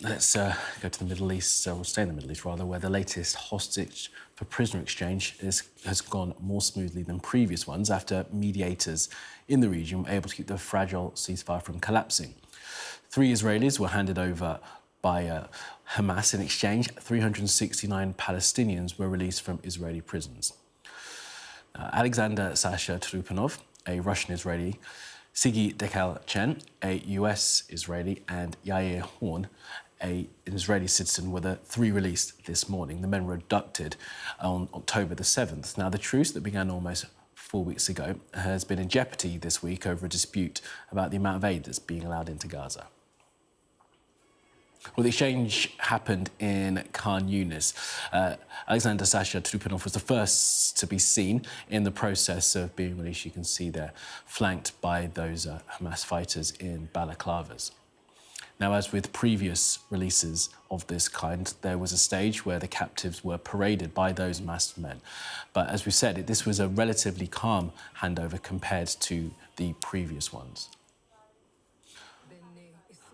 Let's go to the Middle East, we'll stay in the Middle East rather, where the latest hostage for prisoner exchange has gone more smoothly than previous ones after mediators in the region were able to keep the fragile ceasefire from collapsing. 3 Israelis were handed over by Hamas in exchange. 369 Palestinians were released from Israeli prisons. Alexander Sasha Trupanov, a Russian-Israeli, Sigi Dekalchen, a US-Israeli, and Yair Horn, an Israeli citizen, were the 3 released this morning. The men were abducted on October the 7th. Now, the truce that began almost 4 weeks ago has been in jeopardy this week over a dispute about the amount of aid that's being allowed into Gaza. Well, the exchange happened in Khan Yunis. Alexander Sasha Trupanov was the first to be seen in the process of being released. You can see there, flanked by those Hamas fighters in balaclavas. Now, as with previous releases of this kind, there was a stage where the captives were paraded by those masked men. But as we said, this was a relatively calm handover compared to the previous ones.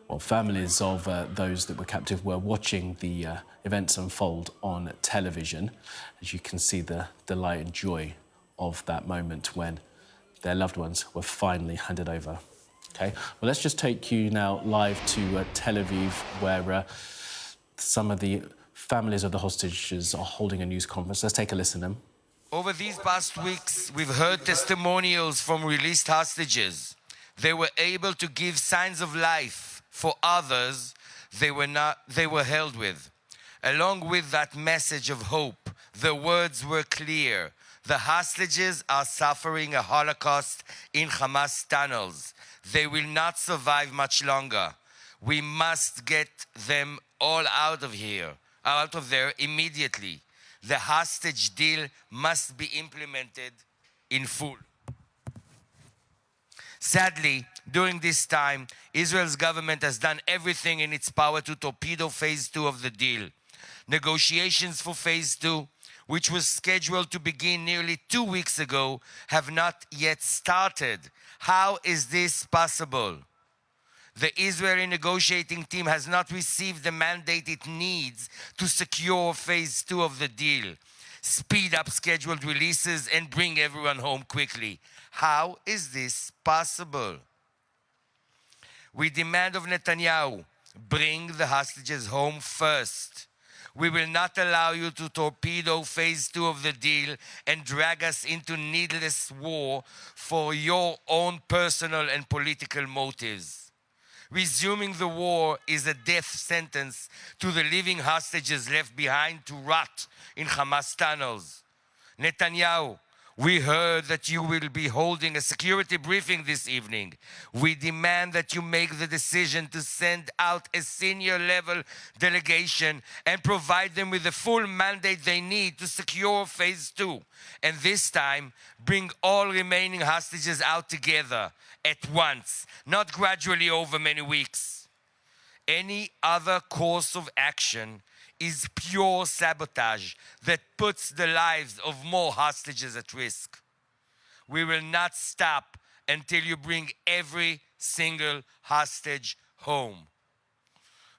Well, families of those that were captive were watching the events unfold on television. As you can see, the delight and joy of that moment when their loved ones were finally handed over. Okay, well, let's just take you now live to Tel Aviv, where some of the families of the hostages are holding a news conference. Let's take a listen to them. Over these past weeks, we've heard testimonials from released hostages. They were able to give signs of life for others they were held with. Along with that message of hope, the words were clear. The hostages are suffering a holocaust in Hamas tunnels. They will not survive much longer. We must get them all out of there immediately. The hostage deal must be implemented in full. Sadly, during this time, Israel's government has done everything in its power to torpedo Phase 2 of the deal. Negotiations for Phase 2, which was scheduled to begin nearly 2 weeks ago, have not yet started. How is this possible? The Israeli negotiating team has not received the mandate it needs to secure Phase 2 of the deal, speed up scheduled releases, and bring everyone home quickly. How is this possible? We demand of Netanyahu, bring the hostages home first. We will not allow you to torpedo Phase 2 of the deal and drag us into needless war for your own personal and political motives. Resuming the war is a death sentence to the living hostages left behind to rot in Hamas tunnels. Netanyahu, we heard that you will be holding a security briefing this evening. We demand that you make the decision to send out a senior-level delegation and provide them with the full mandate they need to secure Phase 2. And this time, bring all remaining hostages out together at once, not gradually over many weeks. Any other course of action is pure sabotage that puts the lives of more hostages at risk. We will not stop until you bring every single hostage home.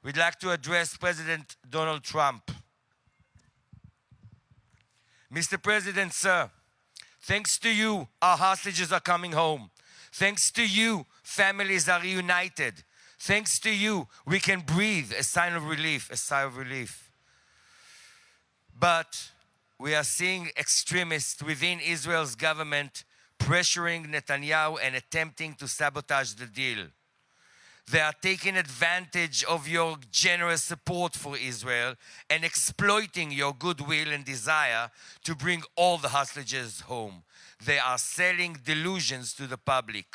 We'd like to address President Donald Trump. Mr. President, sir, thanks to you, our hostages are coming home. Thanks to you, families are reunited. Thanks to you, we can breathe a sigh of relief. But we are seeing extremists within Israel's government pressuring Netanyahu and attempting to sabotage the deal. They are taking advantage of your generous support for Israel and exploiting your goodwill and desire to bring all the hostages home. They are selling delusions to the public.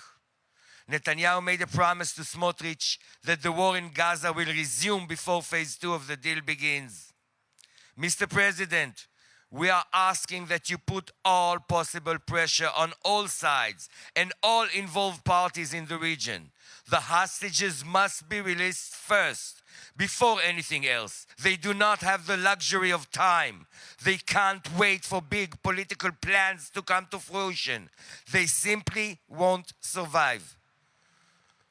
Netanyahu made a promise to Smotrich that the war in Gaza will resume before Phase 2 of the deal begins. Mr. President, we are asking that you put all possible pressure on all sides and all involved parties in the region. The hostages must be released first, before anything else. They do not have the luxury of time. They can't wait for big political plans to come to fruition. They simply won't survive.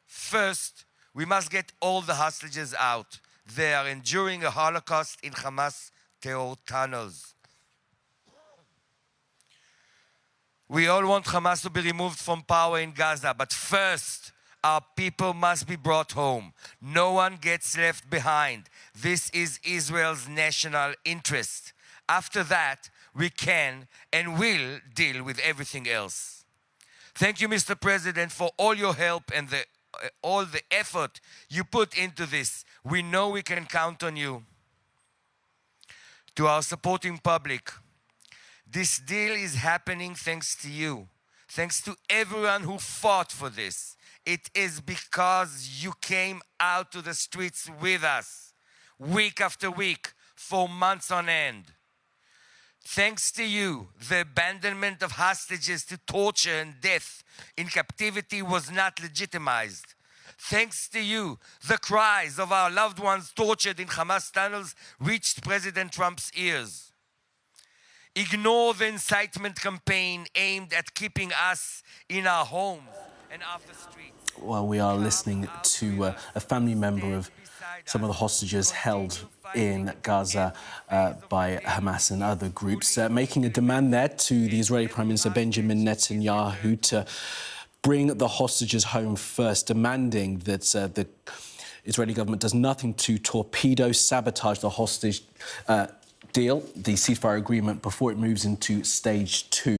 First, we must get all the hostages out. They are enduring a holocaust in Hamas terror tunnels. We all want Hamas to be removed from power in Gaza, but first, our people must be brought home. No one gets left behind. This is Israel's national interest. After that, we can and will deal with everything else. Thank you, Mr. President, for all your help and all the effort you put into this. We know we can count on you. To our supporting public, this deal is happening thanks to you, thanks to everyone who fought for this. It is because you came out to the streets with us, week after week, for months on end. Thanks to you, the abandonment of hostages to torture and death in captivity was not legitimized. Thanks to you, the cries of our loved ones tortured in Hamas tunnels reached President Trump's ears. Ignore the incitement campaign aimed at keeping us in our homes and off the streets. Well, we are listening to a family member of some of the hostages held in Gaza by Hamas and other groups, making a demand there to the Israeli Prime Minister Benjamin Netanyahu to bring the hostages home first, demanding that the Israeli government does nothing to torpedo, sabotage the hostage deal, the ceasefire agreement, before it moves into stage 2.